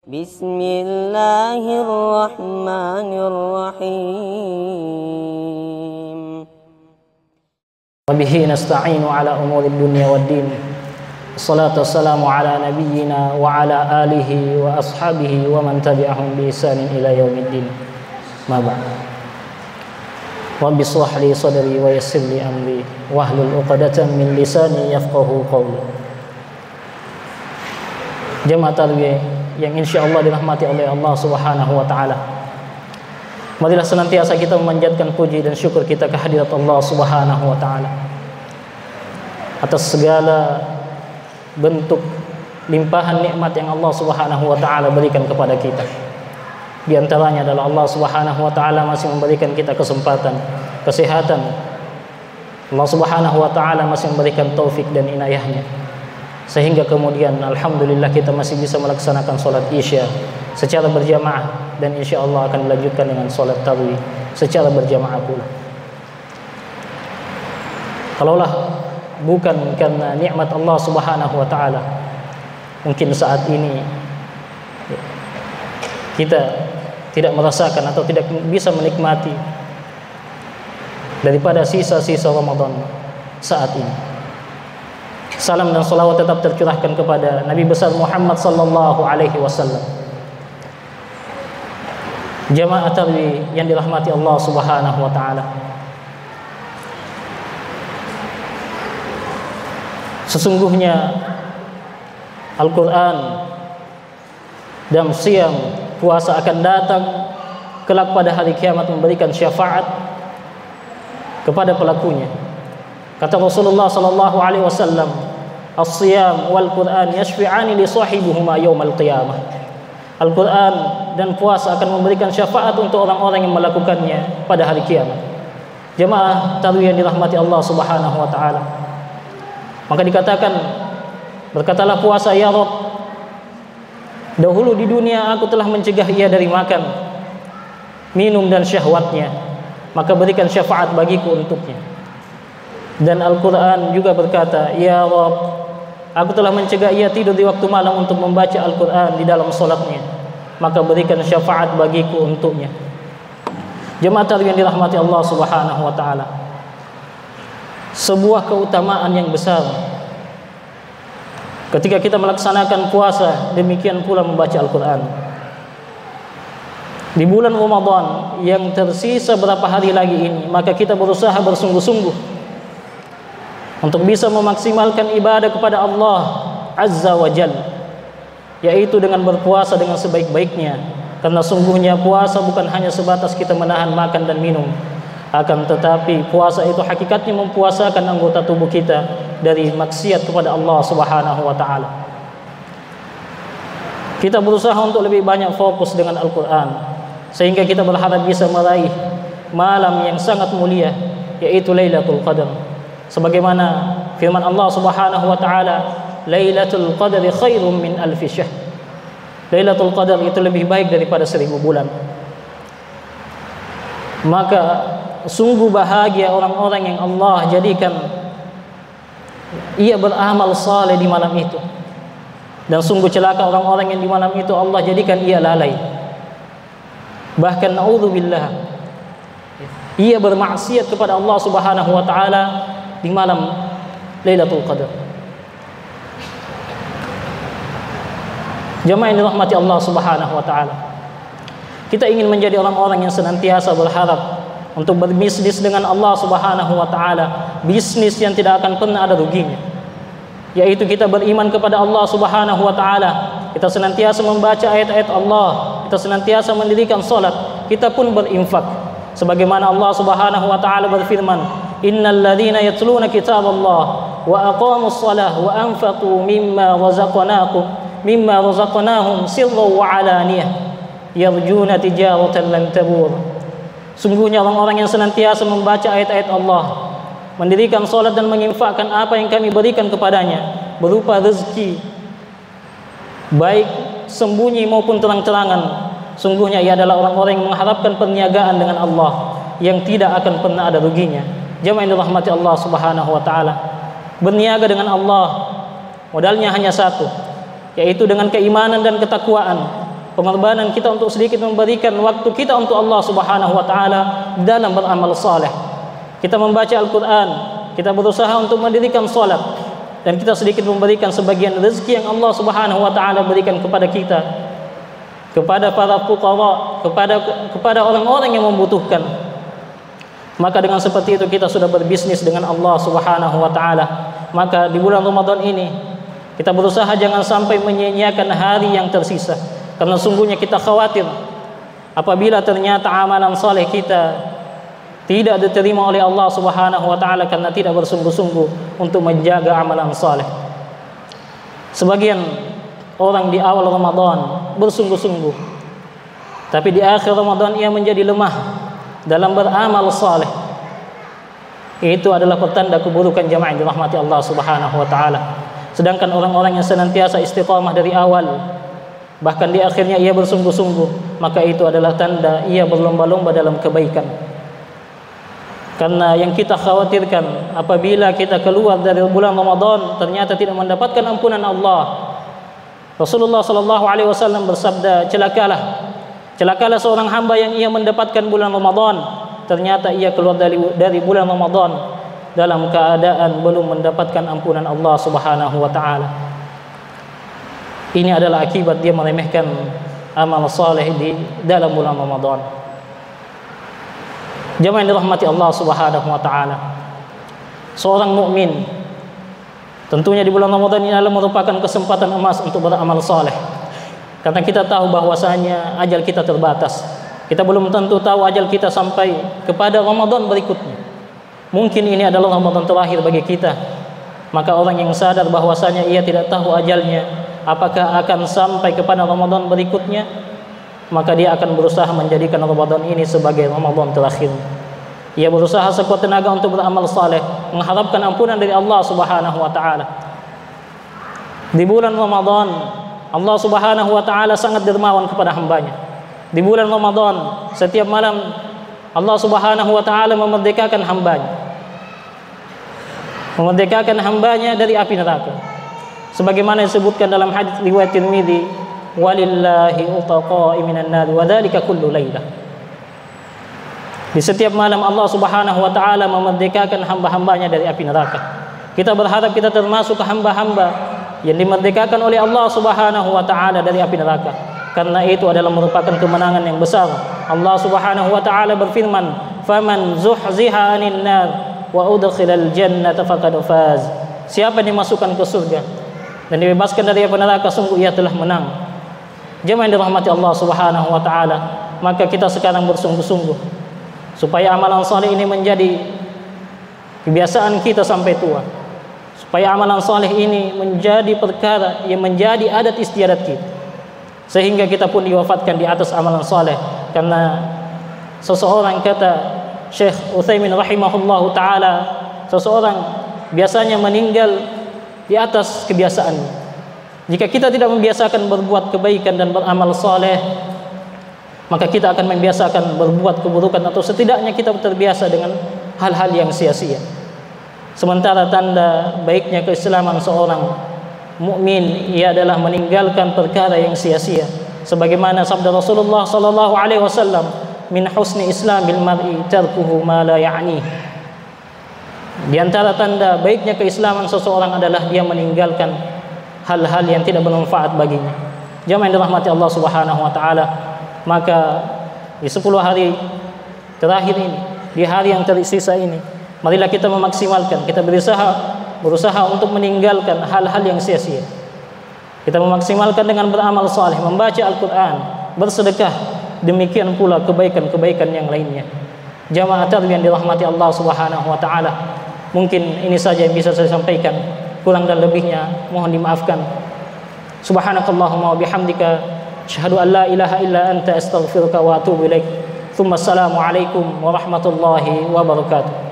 Bismillahirrahmanirrahim. Wabihi nasta'inu ala umuri dunya waddin. Assalatu wassalamu ala nabiyyina wa ala alihi wa ashabihi wa man tabi'ahum bi ihsanin ila yaumiddin. Ma ba'd. Rabbi shrah li sadri wa yassir li amri wahlul 'uqdatam min lisani yafqahu qawli. Jemaah tarbiyah yang insyaallah dirahmati oleh Allah Subhanahu wa taala. Marilah senantiasa kita memanjatkan puji dan syukur kita kehadirat Allah Subhanahu wa taala atas segala bentuk limpahan nikmat yang Allah Subhanahu wa taala berikan kepada kita. Di antaranya adalah Allah Subhanahu wa taala masih memberikan kita kesempatan, kesehatan. Allah Subhanahu wa taala masih memberikan taufik dan inayahnya, sehingga kemudian alhamdulillah kita masih bisa melaksanakan sholat isya secara berjamaah, dan insya Allah akan dilanjutkan dengan sholat tarawih secara berjamaah pula. Kalaulah bukan karena nikmat Allah Subhanahu wa taala, mungkin saat ini kita tidak merasakan atau tidak bisa menikmati daripada sisa-sisa Ramadan saat ini. Salam dan salawat tetap tercurahkan kepada Nabi besar Muhammad sallallahu alaihi wasallam. Jamaah tarawih yang dirahmati Allah Subhanahu wa taala. Sesungguhnya Al-Qur'an dan siam puasa akan datang kelak pada hari kiamat memberikan syafaat kepada pelakunya. Kata Rasulullah sallallahu alaihi wasallam, "As-siyam wal Qur'an yashfi'ani li sahibuhuma yaumal qiyamah." Al-Qur'an dan puasa akan memberikan syafaat untuk orang-orang yang melakukannya pada hari kiamat. Jemaah tarawih yang dirahmati Allah Subhanahu wa taala. Maka dikatakan, berkatalah puasa, "Ya Rabb, dahulu di dunia aku telah mencegah ia dari makan, minum dan syahwatnya, maka berikan syafaat bagiku untuknya." Dan Al-Quran juga berkata, "Ya Rabb, aku telah mencegah ia tidur di waktu malam untuk membaca Al-Quran di dalam solatnya, maka berikan syafaat bagiku untuknya." Jemaah yang dirahmati Allah Subhanahu wa taala, sebuah keutamaan yang besar ketika kita melaksanakan puasa, demikian pula membaca Al-Quran. Di bulan Ramadan yang tersisa berapa hari lagi ini, maka kita berusaha bersungguh-sungguh untuk bisa memaksimalkan ibadah kepada Allah Azza wa Jalla, yaitu dengan berpuasa dengan sebaik-baiknya. Karena sungguhnya puasa bukan hanya sebatas kita menahan makan dan minum, akan tetapi puasa itu hakikatnya mempuasakan anggota tubuh kita dari maksiat kepada Allah Subhanahu wa taala. Kita berusaha untuk lebih banyak fokus dengan Al-Qur'an, sehingga kita berharap bisa meraih malam yang sangat mulia, yaitu Lailatul Qadar. Sebagaimana firman Allah Subhanahu wa taala, "Lailatul Qadri khairum min alfi syahr." Lailatul Qadar itu lebih baik daripada 1000 bulan. Maka sungguh bahagia orang-orang yang Allah jadikan ia beramal saleh di malam itu, dan sungguh celaka orang-orang yang di malam itu Allah jadikan ia lalai. Bahkan naudzubillah, ia bermaksiat kepada Allah Subhanahu wa taala di malam Lailatul Qadar. Jemaah yang dirahmati Allah Subhanahu wa taala, kita ingin menjadi orang-orang yang senantiasa berharap untuk berbisnis dengan Allah Subhanahu wa taala, bisnis yang tidak akan pernah ada ruginya, yaitu kita beriman kepada Allah Subhanahu wa taala, kita senantiasa membaca ayat-ayat Allah, kita senantiasa mendirikan salat, kita pun berinfak sebagaimana Allah Subhanahu wa taala berfirman, "Innal ladzina yatluna kitaballah wa aqamus shalah wa anfaqu mimma razaqnahum sirran wa alaniyah yarjuna tijaratan lan tabur." Sungguhnya orang-orang yang senantiasa membaca ayat-ayat Allah, mendirikan salat dan menginfakkan apa yang kami berikan kepadanya berupa rezeki, baik sembunyi maupun terang-terangan, sungguhnya ia adalah orang-orang yang mengharapkan perniagaan dengan Allah yang tidak akan pernah ada ruginya. Jemaah yang dirahmati Allah Subhanahu wa taala, berniaga dengan Allah modalnya hanya satu, yaitu dengan keimanan dan ketakwaan. pengorbanan kita untuk sedikit memberikan waktu kita untuk Allah Subhanahu wa taala dalam beramal saleh. Kita membaca Al-Qur'an, kita berusaha untuk mendirikan salat, dan kita sedikit memberikan sebagian rezeki yang Allah Subhanahu wa taala berikan kepada kita, kepada para fuqara, kepada orang-orang yang membutuhkan. Maka dengan seperti itu kita sudah berbisnis dengan Allah Subhanahu wa taala. Maka di bulan Ramadan ini kita berusaha jangan sampai menyia-nyiakan hari yang tersisa, karena sungguhnya kita khawatir apabila ternyata amalan saleh kita tidak diterima oleh Allah Subhanahu wa taala karena tidak bersungguh-sungguh untuk menjaga amalan saleh. Sebagian orang di awal Ramadan bersungguh-sungguh, tapi di akhir Ramadan ia menjadi lemah dalam beramal saleh. Itu adalah pertanda keburukan jamaah yang dirahmati Allah Subhanahu wa taala. Sedangkan orang-orang yang senantiasa istiqamah dari awal, bahkan di akhirnya ia bersungguh-sungguh, maka itu adalah tanda ia berlomba-lomba dalam kebaikan. Karena yang kita khawatirkan apabila kita keluar dari bulan Ramadan ternyata tidak mendapatkan ampunan Allah. Rasulullah sallallahu alaihi wasallam bersabda, celakalah seorang hamba yang ia mendapatkan bulan Ramadan, ternyata ia keluar dari bulan Ramadan dalam keadaan belum mendapatkan ampunan Allah Subhanahu wa taala. Ini adalah akibat dia meremehkan amal saleh di dalam bulan Ramadan. Jemaah yang dirahmati Allah Subhanahu wa taala, seorang mukmin tentunya di bulan Ramadan ini adalah merupakan kesempatan emas untuk beramal saleh. Karena kita tahu bahwasanya ajal kita terbatas. Kita belum tentu tahu ajal kita sampai kepada Ramadan berikutnya. Mungkin ini adalah Ramadan terakhir bagi kita. Maka orang yang sadar bahwasanya ia tidak tahu ajalnya apakah akan sampai kepada Ramadan berikutnya, maka dia akan berusaha menjadikan Ramadan ini sebagai Ramadan terakhir. Ia berusaha sekuat tenaga untuk beramal saleh, mengharapkan ampunan dari Allah Subhanahu wa taala. Di bulan Ramadan Allah Subhanahu wa taala sangat dermawan kepada hambanya. Di bulan Ramadan setiap malam Allah Subhanahu wa taala memerdekakan hambanya. Memerdekakan hambanya dari api neraka. Sebagaimana disebutkan dalam hadis riwayat Tirmidzi, walillahi utaqa'i minan nar wa dzalika kullu lailah. Di setiap malam Allah Subhanahu wa taala memerdekakan hamba-hambanya dari api neraka. Kita berharap kita termasuk hamba-hamba yang dimerdekakan oleh Allah Subhanahu wa taala dari api neraka. Karena itu adalah merupakan kemenangan yang besar. Allah Subhanahu wa taala berfirman, "Faman zuhziha 'anil nar wa udkhilal jannata faqad faz." Siapa yang dimasukkan ke surga dan dibebaskan dari api neraka, sungguh ia telah menang. Jemaah yang dirahmati Allah Subhanahu wa taala, maka kita sekarang bersungguh-sungguh supaya amalan saleh ini menjadi kebiasaan kita sampai tua. Supaya amalan saleh ini menjadi perkara yang menjadi adat istiadat kita, sehingga kita pun diwafatkan di atas amalan saleh. Karena seseorang, kata Syekh Utsaimin rahimahullahu taala, seseorang biasanya meninggal di atas kebiasaannya. Jika kita tidak membiasakan berbuat kebaikan dan beramal saleh, maka kita akan membiasakan berbuat keburukan, atau setidaknya kita terbiasa dengan hal-hal yang sia-sia. Sementara tanda baiknya keislaman seorang mukmin ia adalah meninggalkan perkara yang sia-sia. Sebagaimana sabda Rasulullah sallallahu alaihi wasallam, min husni islamil mar'i tarkuhu ma la ya'ni. Di antara tanda baiknya keislaman seseorang adalah dia meninggalkan hal-hal yang tidak bermanfaat baginya. Jemaah yang dirahmati Allah Subhanahu wa taala, maka di 10 hari terakhir ini, di hari yang tersisa ini, marilah kita memaksimalkan, kita berusaha untuk meninggalkan hal-hal yang sia-sia. Kita memaksimalkan dengan beramal saleh, membaca Al-Quran, bersedekah, demikian pula kebaikan-kebaikan yang lainnya. Jamaah tarbiyah yang dirahmati Allah Subhanahu wa taala, mungkin ini saja yang bisa saya sampaikan. Kurang dan lebihnya mohon dimaafkan. Subhanakallahumma wa bihamdika, asyhadu an la ilaha illa anta, astaghfiruka wa atubu ilaik. Tsumma assalamu alaikum warahmatullahi wabarakatuh.